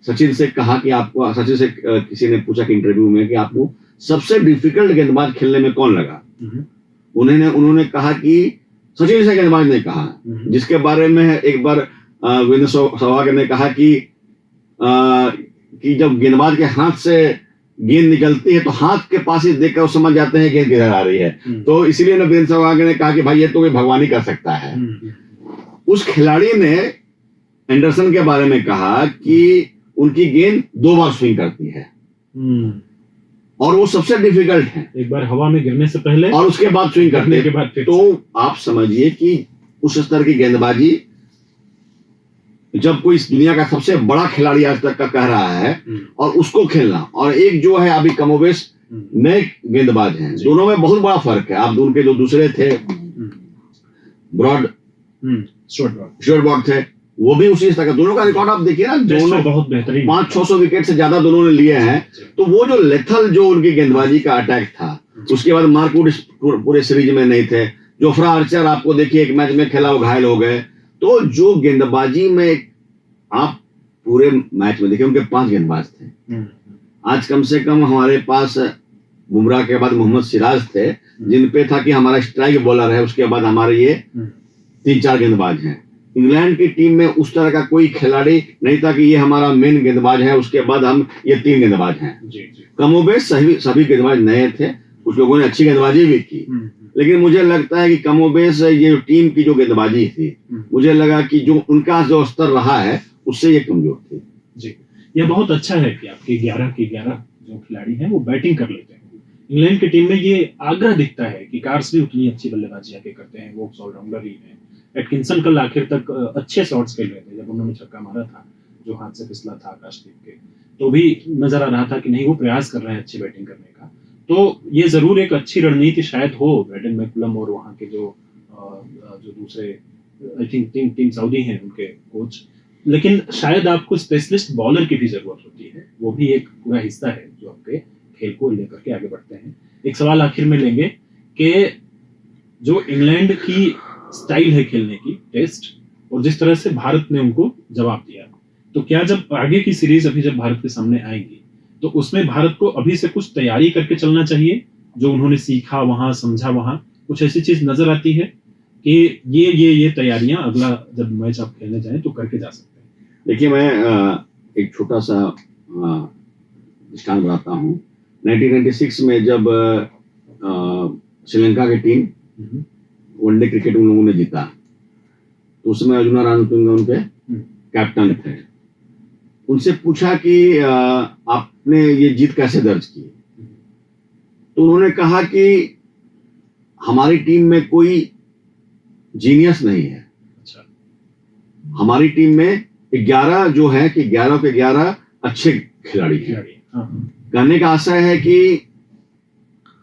सचिन से कहा कि आपको, सचिन से किसी ने पूछा कि इंटरव्यू में कि आपको सबसे डिफिकल्ट गेंदबाज खेलने में कौन लगा, उन्होंने कहा कि सचिन से गेंदबाज ने कहा, जिसके बारे में एक बार वीरेंद्र सहवाग ने कहा कि जब गेंदबाज के हाथ से गेंद निकलती है तो हाथ के पास ही देखकर समझ जाते हैं गेंद किधर आ रही है। तो इसीलिए वीरेंद्र सहवाग ने कहा कि भाई ये तो कोई भगवान ही कर सकता है। उस खिलाड़ी ने एंडरसन के बारे में कहा कि उनकी गेंद 2 बार स्विंग करती है और वो सबसे डिफिकल्ट है, एक बार हवा में गिरने से पहले और उसके बाद स्विंग करने के बाद। तो आप समझिए कि उस स्तर की गेंदबाजी जब कोई इस दुनिया का सबसे बड़ा खिलाड़ी आज तक का कह रहा है और उसको खेलना, और एक जो है अभी कमोबेश नए गेंदबाज हैं, दोनों में बहुत बड़ा फर्क है। आप उनके जो दूसरे थे शॉर्ट थे, वो भी उसी तरह का, दोनों का रिकॉर्ड आप देखिए ना, दोनों बहुत बेहतरीन, 500-600 विकेट से ज्यादा दोनों ने लिए हैं। तो वो जो लेथल जो उनकी गेंदबाजी का अटैक था, उसके बाद मार्कवुड पूरे सीरीज में नहीं थे, जोफ्रा आर्चर आपको देखिए एक मैच में खेला वो घायल हो गए। तो जो गेंदबाजी में आप पूरे मैच में देखिए उनके 5 गेंदबाज थे। आज कम से कम हमारे पास बुमराह के बाद मोहम्मद सिराज थे, जिन पे था कि हमारा स्ट्राइक बॉलर है, उसके बाद हमारे ये 3-4 गेंदबाज हैं। इंग्लैंड की टीम में उस तरह का कोई खिलाड़ी नहीं था कि ये हमारा मेन गेंदबाज है, उसके बाद हम ये 3 गेंदबाज हैं। कमोबेश सभी गेंदबाज नए थे, कुछ लोगों ने अच्छी गेंदबाजी भी की, लेकिन मुझे लगता है कि कमोबेश ये टीम की जो गेंदबाजी थी, मुझे लगा कि जो उनका जो स्तर रहा है उससे ये कमजोर थी। जी, यह बहुत अच्छा है कि आपके 11 के 11 जो खिलाड़ी हैं वो बैटिंग कर लेते हैं। इंग्लैंड की टीम में ये आग्रह दिखता है कि कार्स भी उतनी अच्छी बल्लेबाजी आके करते हैं, वो ऑलराउंडर ही हैं। एटकिंसन कल आखिर तक अच्छे शॉट्स खेल रहे थे, जब उन्होंने छक्का मारा था जो हाथ से फिसला था आकाशदीप के, तो भी नजर आ रहा था कि नहीं वो प्रयास कर रहे हैं अच्छी बैटिंग करने का। तो ये जरूर एक अच्छी रणनीति शायद हो ब्रेंडन मैकुलम और वहाँ के जो दूसरे आई थिंक टीम सऊदी हैं उनके कोच, लेकिन शायद आपको स्पेशलिस्ट बॉलर की भी जरूरत होती है, वो भी एक पूरा हिस्सा है जो आपके खेल को लेकर के आगे बढ़ते हैं। एक सवाल आखिर में लेंगे कि जो इंग्लैंड की स्टाइल है खेलने की टेस्ट, और जिस तरह से भारत ने उनको जवाब दिया, तो क्या जब आगे की सीरीज अभी जब भारत के सामने आएगी तो उसमें भारत को अभी से कुछ तैयारी करके चलना चाहिए, जो उन्होंने सीखा वहां समझा वहां कुछ ऐसी चीज नजर आती है कि ये तैयारियां अगला जब मैच आप खेलने जाएं तो करके जा सकते हैं? देखिए, मैं एक छोटा सा दृष्टांत बताता हूँ। 1996 में जब श्रीलंका की टीम वनडे क्रिकेट उन लोगों ने जीता, तो उसमें अर्जुना रणतुंग उनके कैप्टन थे। उनसे पूछा कि आपने ये जीत कैसे दर्ज की, तो उन्होंने कहा कि हमारी टीम में कोई जीनियस नहीं है। अच्छा। हमारी टीम में 11 जो है कि 11 के 11 अच्छे खिलाड़ी हैं। कहने का आशय है कि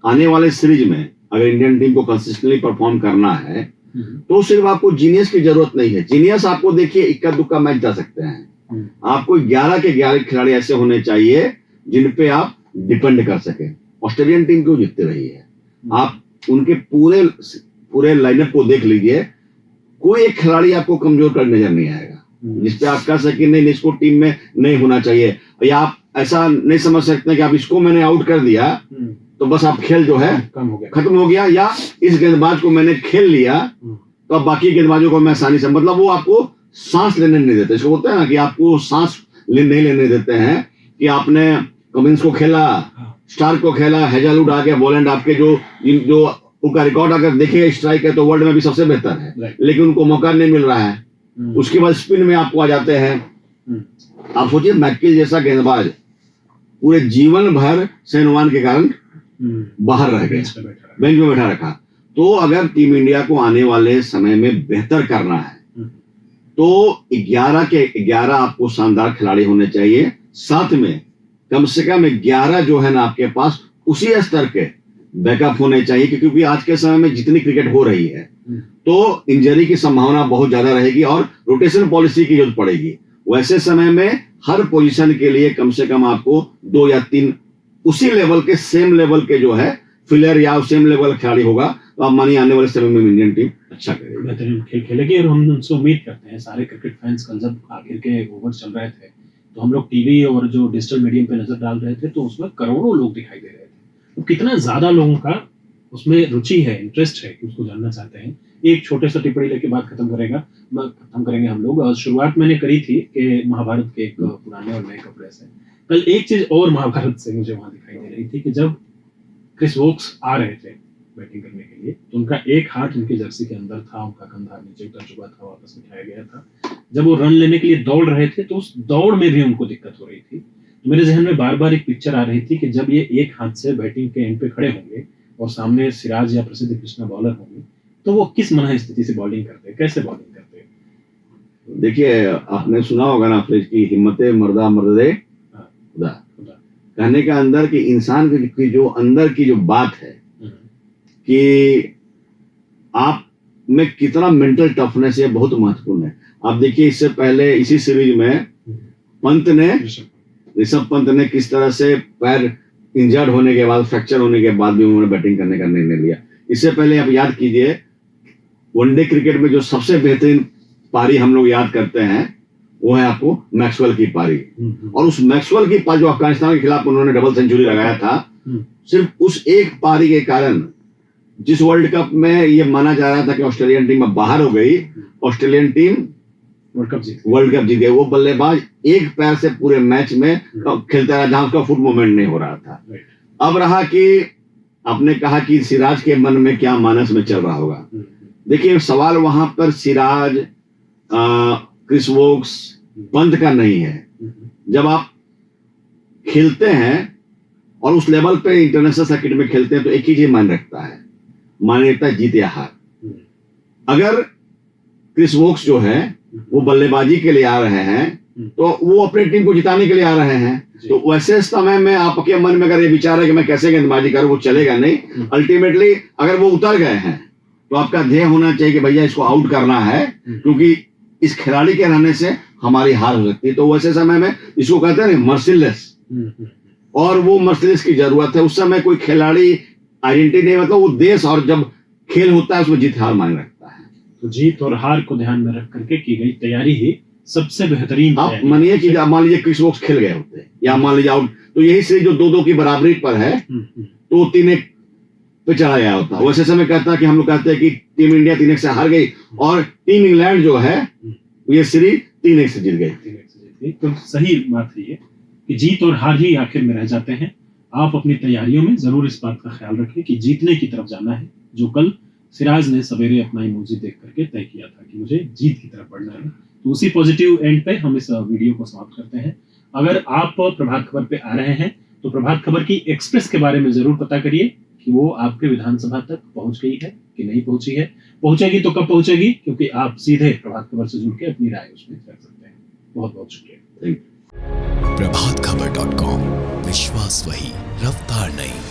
आने वाले सीरीज में अगर इंडियन टीम को कंसिस्टेंटली परफॉर्म करना है तो सिर्फ आपको जीनियस की जरूरत नहीं है। जीनियस आपको देखिए इक्का दुक्का मैच जा सकते हैं, आपको 11 के 11 खिलाड़ी ऐसे होने चाहिए जिन पे आप डिपेंड कर सके। ऑस्ट्रेलियन टीम क्यों जीतती रही है, आप उनके पूरे लाइनअप को देख लीजिए, कोई एक खिलाड़ी आपको कमजोर कर नजर नहीं आएगा जिसपे आप कह सके नहीं इसको टीम में नहीं होना चाहिए, या आप ऐसा नहीं समझ सकते कि आप इसको मैंने आउट कर दिया तो बस आप खेल जो है खत्म हो गया, या इस गेंदबाज को मैंने खेल लिया तो अब बाकी गेंदबाजों को मैं आसानी से, मतलब वो आपको सांस लेने नहीं देते। इसको होता है ना कि आपको सांस नहीं लेने देते हैं कि आपने कमिंस को खेला, स्टार्क को खेला, हेजलवुड आ गया, बॉलैंड आपके जो उनका रिकॉर्ड अगर देखें स्ट्राइक है तो वर्ल्ड में भी सबसे बेहतर है, लेकिन उनको मौका नहीं मिल रहा है। उसके बाद स्पिन में आपको आ जाते हैं। आप सोचिए मैकगिल जैसा गेंदबाज पूरे जीवन भर सेनवान के कारण बाहर रह गए, बेंच में बैठा रखा। तो अगर टीम इंडिया को आने वाले समय में बेहतर करना है तो 11 के 11 आपको शानदार खिलाड़ी होने चाहिए, साथ में कम से कम 11 जो है ना आपके पास उसी स्तर के बैकअप होने चाहिए, क्योंकि आज के समय में जितनी क्रिकेट हो रही है तो इंजरी की संभावना बहुत ज्यादा रहेगी और रोटेशन पॉलिसी की जरूरत पड़ेगी। वैसे समय में हर पोजीशन के लिए कम से कम आपको 2 या 3 उसी लेवल के सेम लेवल के जो है फिलर या सेम लेवल खिलाड़ी होगा, तो आप मानिए आने वाले समय में इंडियन टीम अच्छा करेगी, बेहतरीन खेल खेलेगी। और हम उनसे उम्मीद करते हैं, सारे क्रिकेट फैंस कल जब आखिर के ओवर चल रहे थे तो हम लोग टीवी और जो डिजिटल मीडियम पे नजर डाल रहे थे तो उसमें करोड़ों लोग दिखाई दे रहे थे। तो कितना ज्यादा लोगों का उसमें रुचि है, इंटरेस्ट है कि उसको जानना चाहते हैं। एक छोटे सा टिप्पणी लेके बात खत्म करेंगे हम लोग। शुरुआत मैंने करी थी कि महाभारत के एक पुराने और नए कपड़े से, कल एक चीज और महाभारत से मुझे वहां दिखाई दे रही थी कि जब क्रिस वोक्स आ रहे थे बैटिंग करने के लिए तो उनका एक हाथ उनकी जर्सी के अंदर था, उनका कंधा नीचे उतर चुका था, वापस उठाया गया था। जब वो रन लेने के लिए दौड़ रहे थे तो उस दौड़ में भी उनको दिक्कत हो रही थी। तो मेरे जहन में बार बार एक पिक्चर आ रही थी कि जब ये एक हाथ से बैटिंग के एंड पे खड़े होंगे और सामने सिराज या प्रसिद्ध कृष्णा बॉलर होंगे तो वो किस मन स्थिति से बॉलिंग करते, कैसे बॉलिंग करते? देखिए, आपने सुना होगा ना फ्रेज की हिम्मते मर्दा मर्दे खुदा, कहने का अंदर कि इंसान की जो अंदर की जो बात है कि आप में कितना मेंटल टफनेस है, बहुत महत्वपूर्ण है। आप देखिए इससे पहले इसी सीरीज में ऋषभ पंत ने किस तरह से पैर इंजर्ड होने के बाद, फ्रैक्चर होने के बाद भी उन्होंने बैटिंग करने का निर्णय लिया। इससे पहले आप याद कीजिए वनडे क्रिकेट में जो सबसे बेहतरीन पारी हम लोग याद करते हैं वो है आपको मैक्सवेल की पारी, और उस मैक्सवेल की पारी जो अफगानिस्तान के खिलाफ उन्होंने डबल सेंचुरी लगाया था, सिर्फ उस एक पारी के कारण जिस वर्ल्ड कप में ये माना जा रहा था कि ऑस्ट्रेलियन टीम अब बाहर हो गई, ऑस्ट्रेलियन टीम वर्ल्ड कप जीत गए। वो बल्लेबाज एक पैर से पूरे मैच में खेलता रहा जहां उसका फुट मूवमेंट नहीं हो रहा था। अब रहा कि आपने कहा कि सिराज के मन में क्या मानस में चल रहा होगा। देखिए सवाल वहां पर सिराज, क्रिस वोक्स, पंत का नहीं है। जब आप खेलते हैं और उस लेवल पे इंटरनेशनल सर्किट में खेलते हैं तो एक ही चीज मायने रखता है, मायने रखता है जीत या हार। अगर क्रिस वोक्स जो है वो बल्लेबाजी के लिए आ रहे हैं तो वो अपनी टीम को जिताने के लिए आ रहे हैं, तो वैसे समय में आपके मन में अगर ये विचार है कि मैं कैसे गेंदबाजी करूं, वो चलेगा नहीं। अल्टीमेटली अगर वो उतर गए हैं तो आपका ध्येय होना चाहिए कि भैया इसको आउट करना है, क्योंकि इस खिलाड़ी के रहने से हमारी हार हो सकती है। तो वैसे समय में इसको कहते हैं मर्सिलेस, और वो मर्सिलेस की जरूरत है। उस समय कोई खिलाड़ी आइडेंटिटी नहीं, मतलब वो देश और जब खेल होता है उसमें जीत हार मायने रखता है। तो जीत और हार को ध्यान में रख करके की गई तैयारी ही सबसे बेहतरीन। आप मानिए कि मान लीजिए क्रिस वोक्स खेल गए होते या मान लीजिए आउट, तो यही सीरीज जो 2-2 की बराबरी पर है तो 3-1 पे चला गया होता। वैसे समय कहता है कि हम लोग कहते हैं कि टीम इंडिया 3-1 से हार गई और टीम इंग्लैंड जो है ये सीरीज 3-1 से जीत गई। तो सही बात है ये कि जीत और हार ही आखिर में रह जाते हैं। आप अपनी तैयारियों में जरूर इस बात का ख्याल रखें कि जीतने की तरफ जाना है, जो कल सिराज ने सवेरे अपना इमोजी देख करके तय किया था कि मुझे जीत की तरफ बढ़ना है। तो उसी पॉजिटिव एंड पे हम इस वीडियो को समाप्त करते हैं। अगर आप प्रभात खबर पे आ रहे हैं तो प्रभात खबर की एक्सप्रेस के बारे में जरूर पता करिए कि वो आपके विधानसभा तक पहुंच गई है कि नहीं पहुंची है। पहुंचेगी तो कब पहुंचेगी, क्योंकि आप सीधे प्रभात खबर से जुड़ के अपनी राय उसमें कर सकते हैं। बहुत बहुत शुक्रिया। प्रभातखबर.com, विश्वास वही, रफ्तार नहीं।